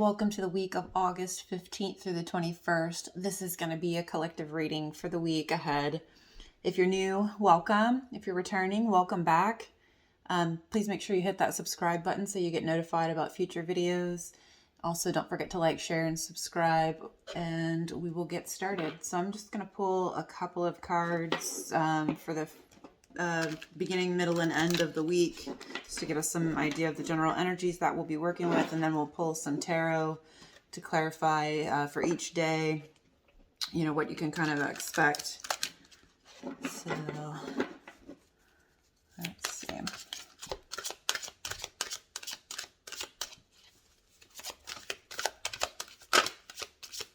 Welcome to the week of August 15th through the 21st. This is going to be a collective reading for the week ahead. If you're new, welcome. If you're returning, welcome back. Please make sure you hit that subscribe button so you get notified about future videos. Also, don't forget to like, share, and subscribe, and we will get started. So I'm just going to pull a couple of cards for the beginning, middle, and end of the week, just to give us some idea of the general energies that we'll be working with, and then we'll pull some tarot to clarify for each day, you know, what you can kind of expect. So let's see.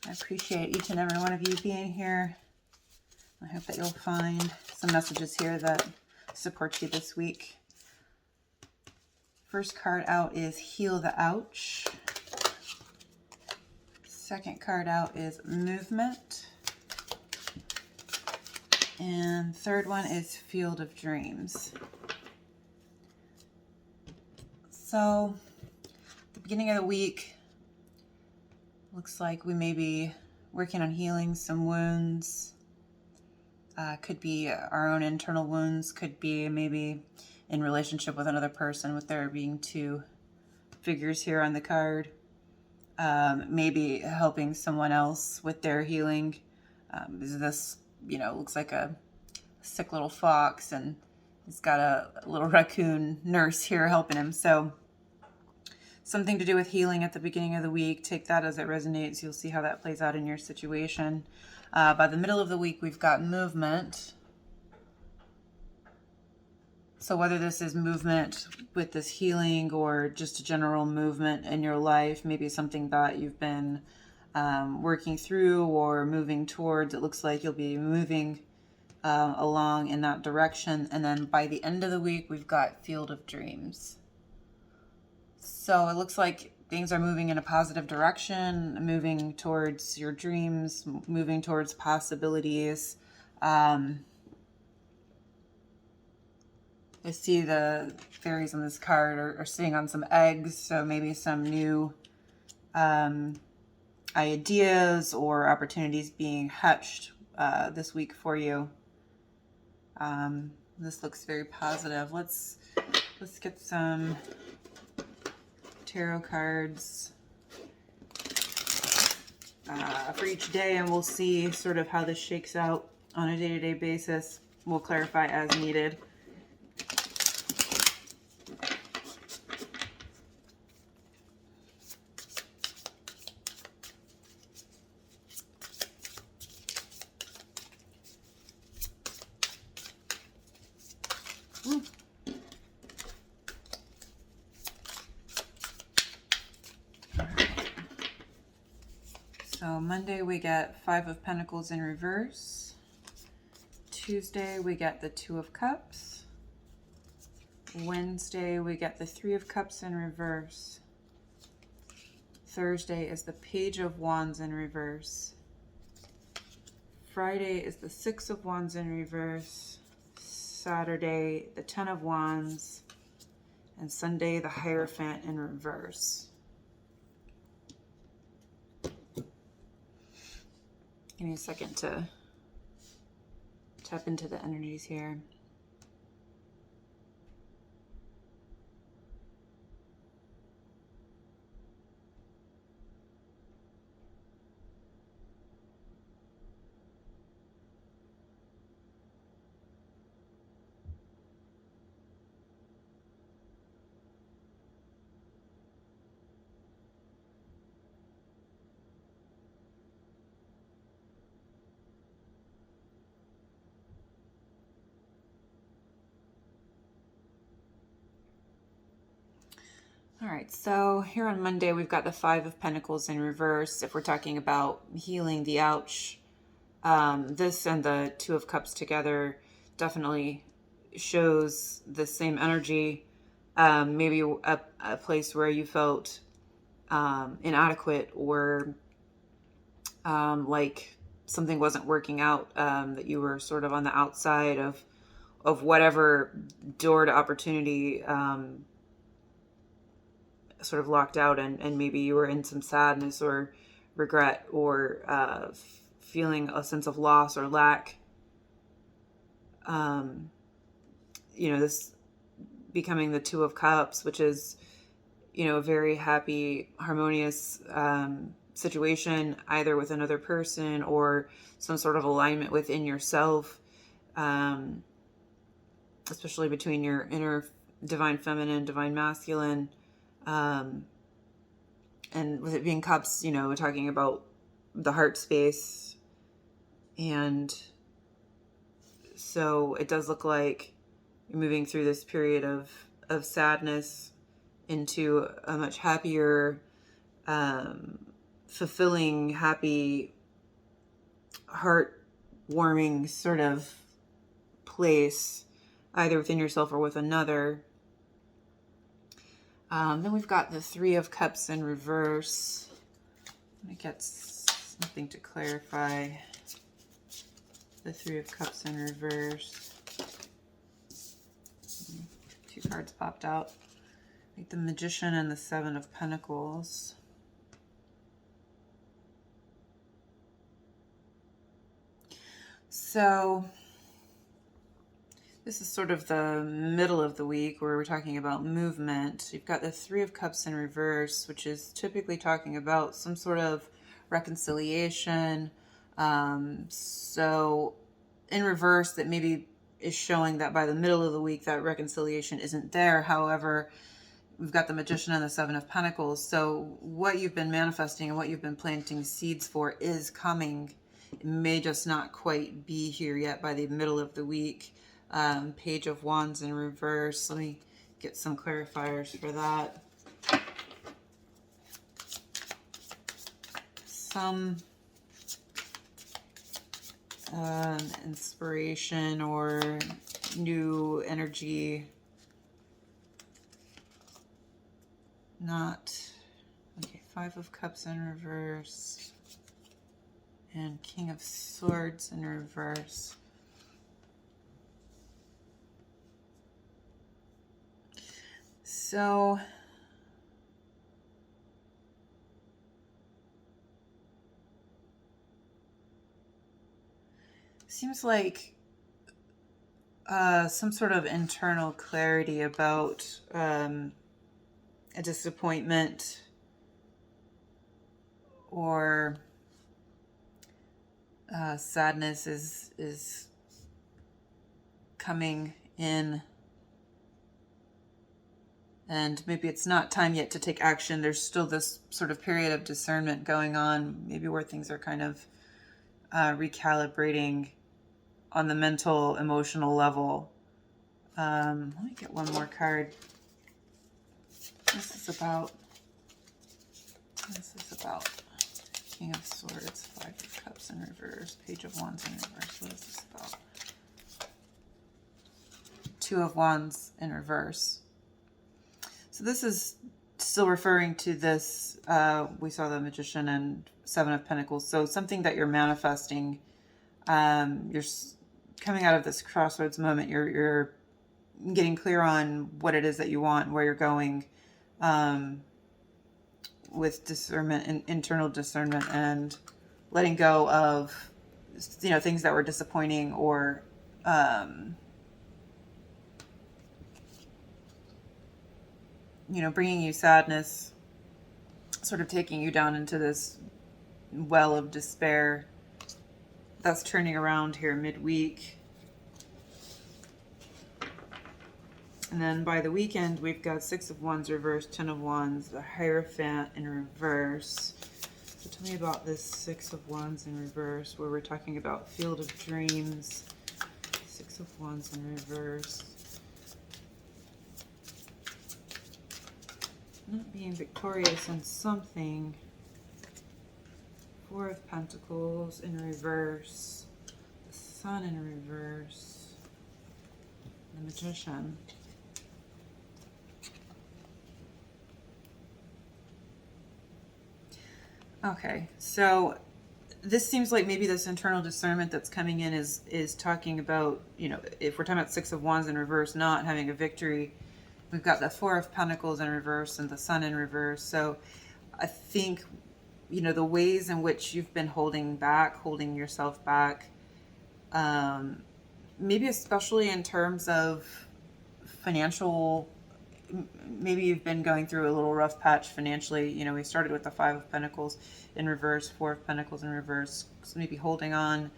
I appreciate each and every one of you being here. I hope that you'll find some messages here that support you this week. First card out is Heal the Ouch. Second card out is Movement. And third one is Field of Dreams. So, the beginning of the week, looks like we may be working on healing some wounds. Could be our own internal wounds, could be maybe in relationship with another person, with there being two figures here on the card. Maybe helping someone else with their healing. This, you know, looks like a sick little fox, and he's got a little raccoon nurse here helping him. So something to do with healing at the beginning of the week. Take that as it resonates. You'll see how that plays out in your situation. By the middle of the week, we've got movement. So whether this is movement with this healing or just a general movement in your life, maybe something that you've been working through or moving towards, it looks like you'll be moving along in that direction. And then by the end of the week, we've got Field of Dreams. So it looks like things are moving in a positive direction, moving towards your dreams, moving towards possibilities. I see the fairies on this card are sitting on some eggs, so maybe some new ideas or opportunities being hatched this week for you. This looks very positive. Let's get some tarot cards for each day, and we'll see sort of how this shakes out on a day-to-day basis. We'll clarify as needed. So Monday we get Five of Pentacles in reverse. Tuesday we get the Two of Cups. Wednesday we get the Three of Cups in reverse. Thursday is the Page of Wands in reverse. Friday is the Six of Wands in reverse. Saturday the Ten of Wands. And Sunday the Hierophant in reverse. Give me a second to tap into the energies here. All right, so here on Monday, we've got the Five of Pentacles in reverse. If we're talking about healing the ouch, this and the Two of Cups together definitely shows the same energy. Maybe a place where you felt inadequate or like something wasn't working out, that you were sort of on the outside of whatever door to opportunity sort of locked out, and maybe you were in some sadness or regret or feeling a sense of loss or lack. This becoming the Two of Cups, which is, a very happy, harmonious situation, either with another person or some sort of alignment within yourself, especially between your inner divine feminine, divine masculine, and with it being cups, we're talking about the heart space. And so it does look like you're moving through this period of sadness into a much happier, fulfilling, happy, heart-warming sort of place, either within yourself or with another. Then we've got the Three of Cups in reverse. Let me get something to clarify. The Three of Cups in reverse. Two cards popped out. Like the Magician and the Seven of Pentacles. So this is sort of the middle of the week where we're talking about movement. You've got the Three of Cups in reverse, which is typically talking about some sort of reconciliation. So in reverse, that maybe is showing that by the middle of the week that reconciliation isn't there. However, we've got the Magician and the Seven of Pentacles. So what you've been manifesting and what you've been planting seeds for is coming. It may just not quite be here yet by the middle of the week. Page of Wands in reverse. Let me get some clarifiers for that. Some inspiration or new energy. Not. Okay, Five of Cups in reverse. And King of Swords in reverse. So seems like some sort of internal clarity about a disappointment or sadness is coming in, and maybe it's not time yet to take action. There's still this sort of period of discernment going on, maybe where things are kind of recalibrating on the mental, emotional level. Let me get one more card. This is about King of Swords, Five of Cups in reverse, Page of Wands in reverse. What is this about? Two of Wands in reverse. So this is still referring to this, we saw the Magician and Seven of Pentacles. So something that you're manifesting, you're coming out of this crossroads moment, you're getting clear on what it is that you want, where you're going, with discernment and internal discernment, and letting go of, things that were disappointing or, bringing you sadness, sort of taking you down into this well of despair. That's turning around here midweek. And then by the weekend, we've got Six of Wands reverse, Ten of Wands, the Hierophant in reverse. So tell me about this Six of Wands in reverse, where we're talking about Field of Dreams. Six of Wands in reverse. Not being victorious in something. Four of Pentacles in reverse. The Sun in reverse. The Magician. Okay, so this seems like maybe this internal discernment that's coming in is talking about, if we're talking about Six of Wands in reverse, not having a victory, we've got the Four of Pentacles in reverse and the Sun in reverse. So I think, you know, the ways in which you've been holding yourself back, maybe especially in terms of financial, maybe you've been going through a little rough patch financially. You know, we started with the Five of Pentacles in reverse, Four of Pentacles in reverse. So maybe holding on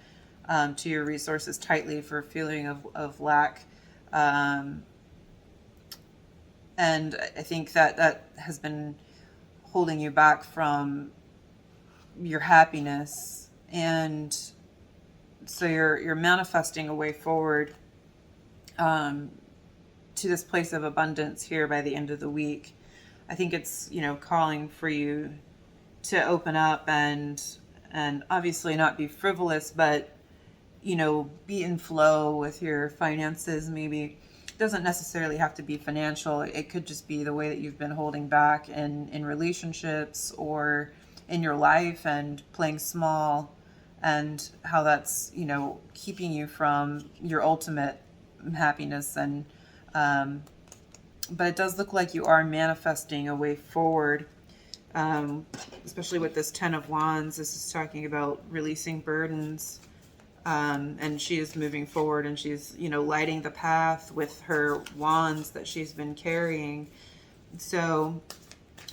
to your resources tightly for a feeling of lack. And I think that has been holding you back from your happiness. And so you're manifesting a way forward to this place of abundance here by the end of the week. I think it's, you know, calling for you to open up and obviously not be frivolous, but, you know, be in flow with your finances. Maybe it doesn't necessarily have to be financial. It could just be the way that you've been holding back in relationships or in your life and playing small, and how that's, you know, keeping you from your ultimate happiness. And but it does look like you are manifesting a way forward, especially with this Ten of Wands. This is talking about releasing burdens, and she is moving forward, and she's, you know, lighting the path with her wands that she's been carrying. So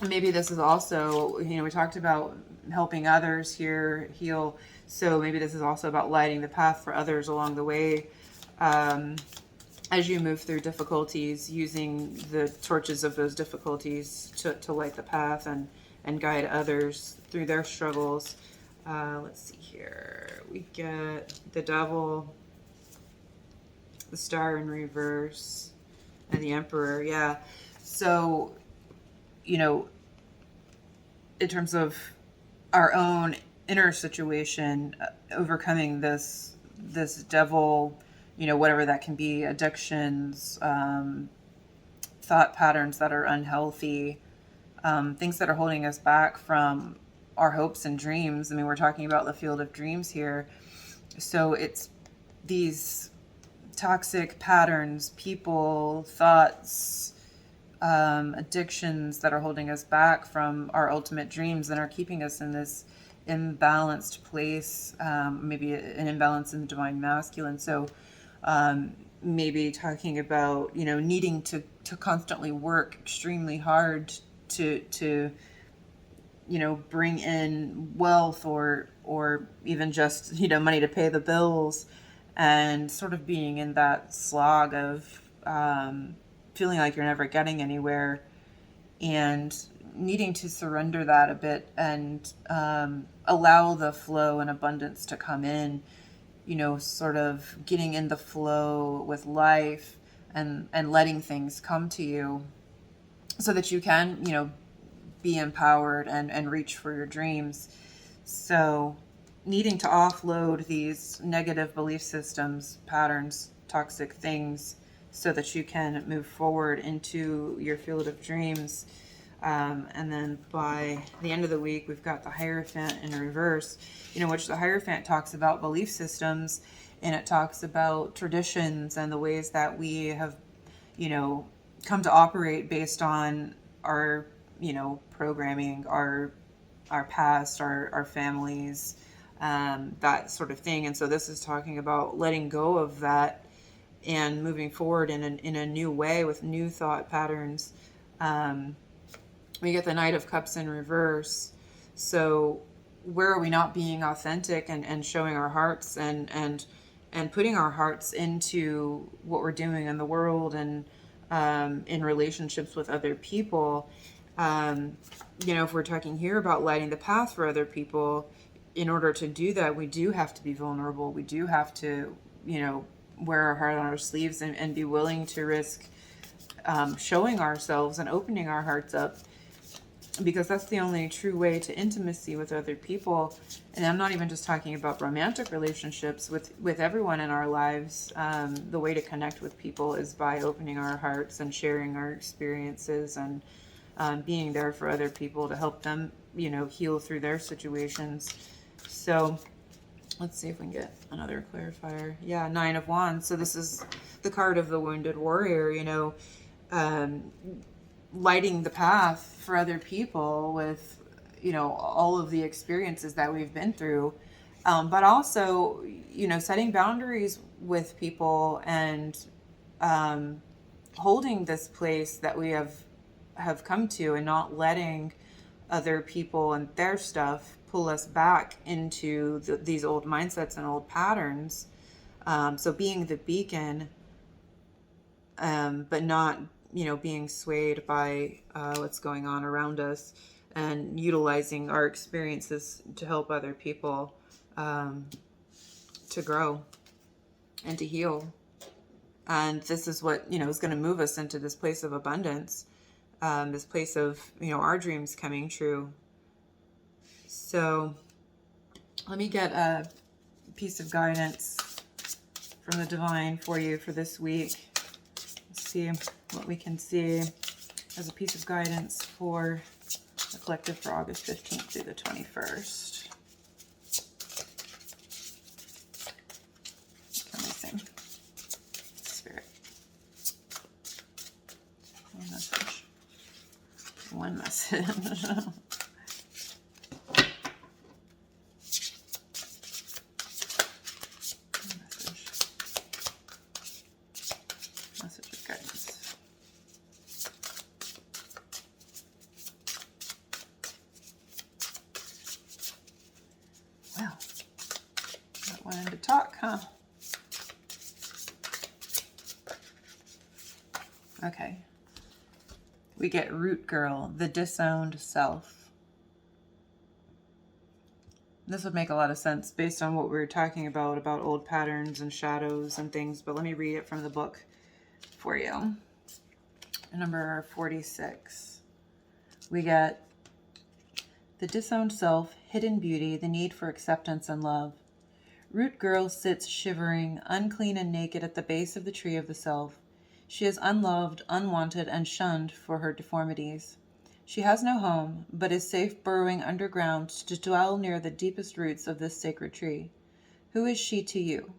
maybe this is also, you know, we talked about helping others here heal. So maybe this is also about lighting the path for others along the way. As you move through difficulties, using the torches of those difficulties to light the path and guide others through their struggles. Let's see here. We get the Devil, the Star in reverse, and the Emperor. Yeah. So, you know, in terms of our own inner situation, overcoming this devil, you know, whatever that can be, addictions, thought patterns that are unhealthy, things that are holding us back from our hopes and dreams. I mean, we're talking about the field of dreams here. So it's these toxic patterns, people, thoughts, addictions that are holding us back from our ultimate dreams and are keeping us in this imbalanced place, maybe an imbalance in the divine masculine. So maybe talking about, you know, needing to constantly work extremely hard to you know, bring in wealth or even just, you know, money to pay the bills, and sort of being in that slog of feeling like you're never getting anywhere, and needing to surrender that a bit and allow the flow and abundance to come in, you know, sort of getting in the flow with life and letting things come to you so that you can, you know, be empowered and reach for your dreams. So needing to offload these negative belief systems, patterns, toxic things, so that you can move forward into your field of dreams. And then by the end of the week, we've got the Hierophant in reverse, you know, which the Hierophant talks about belief systems, and it talks about traditions and the ways that we have, you know, come to operate based on our, you know, programming, our past, our families, that sort of thing. And so this is talking about letting go of that and moving forward in a new way with new thought patterns. We get the Knight of Cups in reverse. So where are we not being authentic and showing our hearts and putting our hearts into what we're doing in the world and in relationships with other people? You know, if we're talking here about lighting the path for other people, in order to do that, we do have to be vulnerable. We do have to, you know, wear our heart on our sleeves and be willing to risk showing ourselves and opening our hearts up, because that's the only true way to intimacy with other people. And I'm not even just talking about romantic relationships, with everyone in our lives. The way to connect with people is by opening our hearts and sharing our experiences and being there for other people to help them, you know, heal through their situations. So let's see if we can get another clarifier. Yeah, Nine of Wands. So this is the card of the wounded warrior, you know. um, lighting the path for other people with, all of the experiences that we've been through. But also, setting boundaries with people and um, holding this place that we have come to, and not letting other people and their stuff pull us back into these old mindsets and old patterns. So being the beacon, but not, being swayed by what's going on around us, and utilizing our experiences to help other people to grow and to heal. And this is what, is going to move us into this place of abundance, this place of, our dreams coming true. So let me get a piece of guidance from the divine for you for this week. Let's see what we can see as a piece of guidance for the collective for August 15th through the 21st. Let me see. Spirit. One message. One message. Well, not wanting to talk, huh? Okay. We get Root Girl, the disowned self. This would make a lot of sense based on what we were talking about old patterns and shadows and things, but let me read it from the book for you. Number 46. We get the disowned self, hidden beauty, the need for acceptance and love. Root Girl sits shivering, unclean and naked at the base of the tree of the self. She is unloved, unwanted, and shunned for her deformities. She has no home, but is safe burrowing underground to dwell near the deepest roots of this sacred tree. Who is she to you?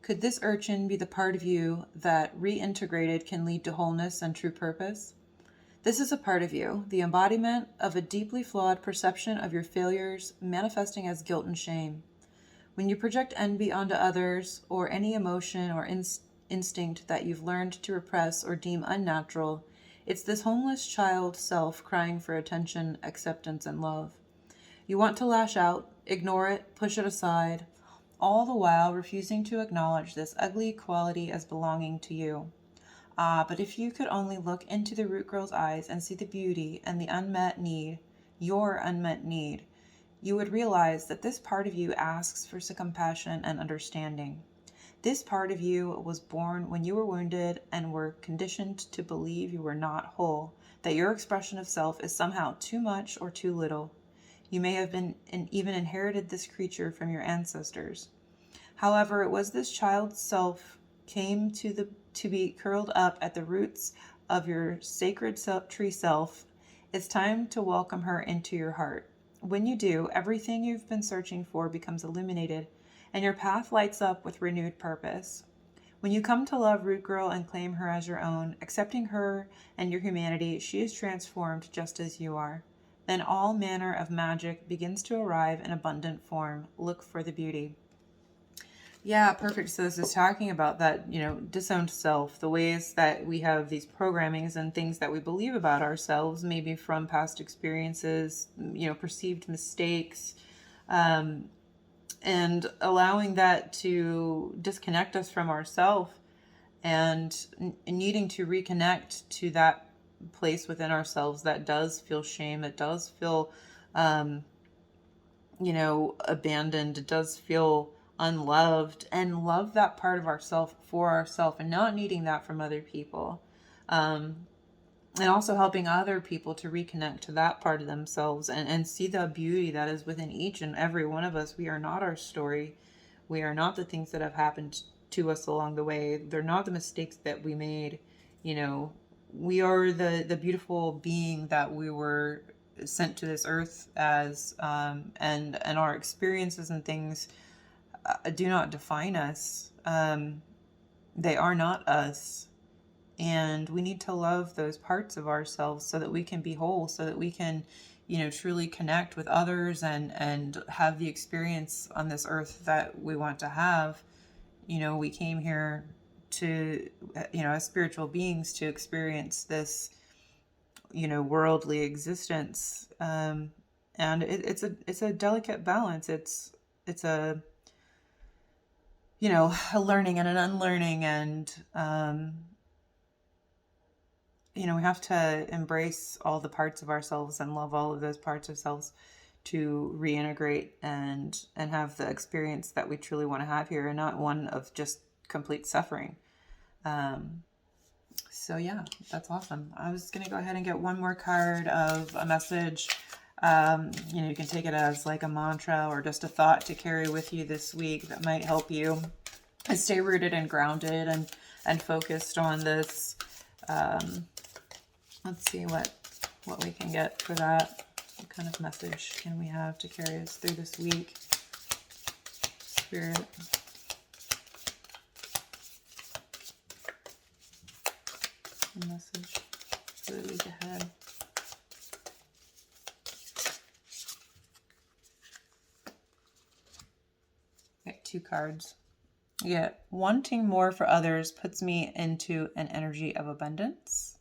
Could this urchin be the part of you that, reintegrated, can lead to wholeness and true purpose? This is a part of you, the embodiment of a deeply flawed perception of your failures, manifesting as guilt and shame. When you project envy onto others, or any emotion or instinct that you've learned to repress or deem unnatural, it's this homeless child self crying for attention, acceptance, and love. You want to lash out, ignore it, push it aside, all the while refusing to acknowledge this ugly quality as belonging to you. But if you could only look into the Root Girl's eyes and see the beauty and the unmet need, your unmet need, you would realize that this part of you asks for some compassion and understanding. This part of you was born when you were wounded and were conditioned to believe you were not whole, that your expression of self is somehow too much or too little. You may have been even inherited this creature from your ancestors. However, it was this child self came to be curled up at the roots of your sacred tree self. It's time to welcome her into your heart. When you do, everything you've been searching for becomes illuminated, and your path lights up with renewed purpose. When you come to love Root Girl and claim her as your own, accepting her and your humanity, she is transformed just as you are. Then all manner of magic begins to arrive in abundant form. Look for the beauty. Yeah, perfect. So this is talking about that, disowned self, the ways that we have these programmings and things that we believe about ourselves, maybe from past experiences, perceived mistakes, and allowing that to disconnect us from ourselves, and needing to reconnect to that place within ourselves that does feel shame, that does feel, abandoned, it does feel unloved, and love that part of ourself for ourselves, and not needing that from other people, and also helping other people to reconnect to that part of themselves, and see the beauty that is within each and every one of us. We are not our story. We are not the things that have happened to us along the way. They're not the mistakes that we made. We are the beautiful being that we were sent to this earth as, and our experiences and things do not define us. They are not us. And we need to love those parts of ourselves so that we can be whole, so that we can, truly connect with others and have the experience on this earth that we want to have. We came here to, as spiritual beings, to experience this, worldly existence. And it's a delicate balance. It's a, a learning and an unlearning, and we have to embrace all the parts of ourselves and love all of those parts of ourselves to reintegrate and have the experience that we truly want to have here, and not one of just complete suffering. So yeah, that's awesome. I was going to go ahead and get one more card of a message. You can take it as like a mantra or just a thought to carry with you this week that might help you stay rooted and grounded and focused on this. Let's see what we can get for that. What kind of message can we have to carry us through this week? Spirit. A message for the week ahead. Get 2 cards. You get wanting more for others puts me into an energy of abundance.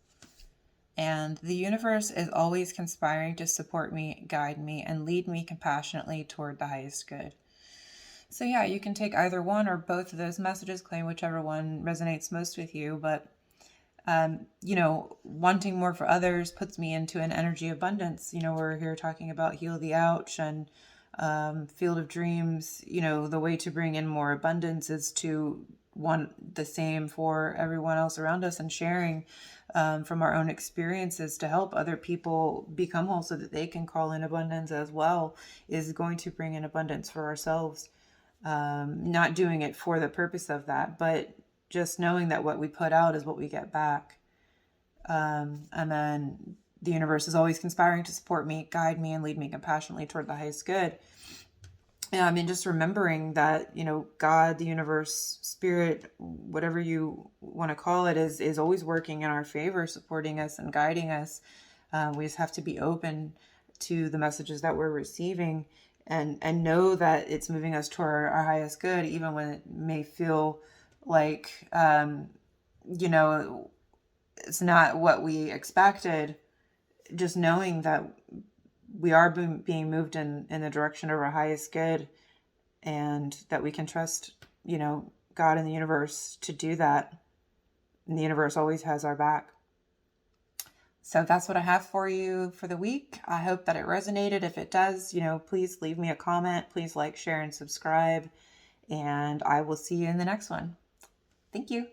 And the universe is always conspiring to support me, guide me, and lead me compassionately toward the highest good. So yeah, you can take either one or both of those messages, claim whichever one resonates most with you. But, wanting more for others puts me into an energy of abundance. We're here talking about heal the ouch and field of dreams. The way to bring in more abundance is to want the same for everyone else around us, and sharing from our own experiences to help other people become whole so that they can call in abundance as well is going to bring in abundance for ourselves. Not doing it for the purpose of that, but just knowing that what we put out is what we get back. And then the universe is always conspiring to support me, guide me, and lead me compassionately toward the highest good. Just remembering that, God, the universe, spirit, whatever you want to call it, is always working in our favor, supporting us and guiding us. We just have to be open to the messages that we're receiving and know that it's moving us toward our highest good, even when it may feel like, it's not what we expected. Just knowing that we are being moved in the direction of our highest good, and that we can trust, God and the universe to do that. And the universe always has our back. So that's what I have for you for the week. I hope that it resonated. If it does, please leave me a comment. Please like, share, and subscribe. And I will see you in the next one. Thank you.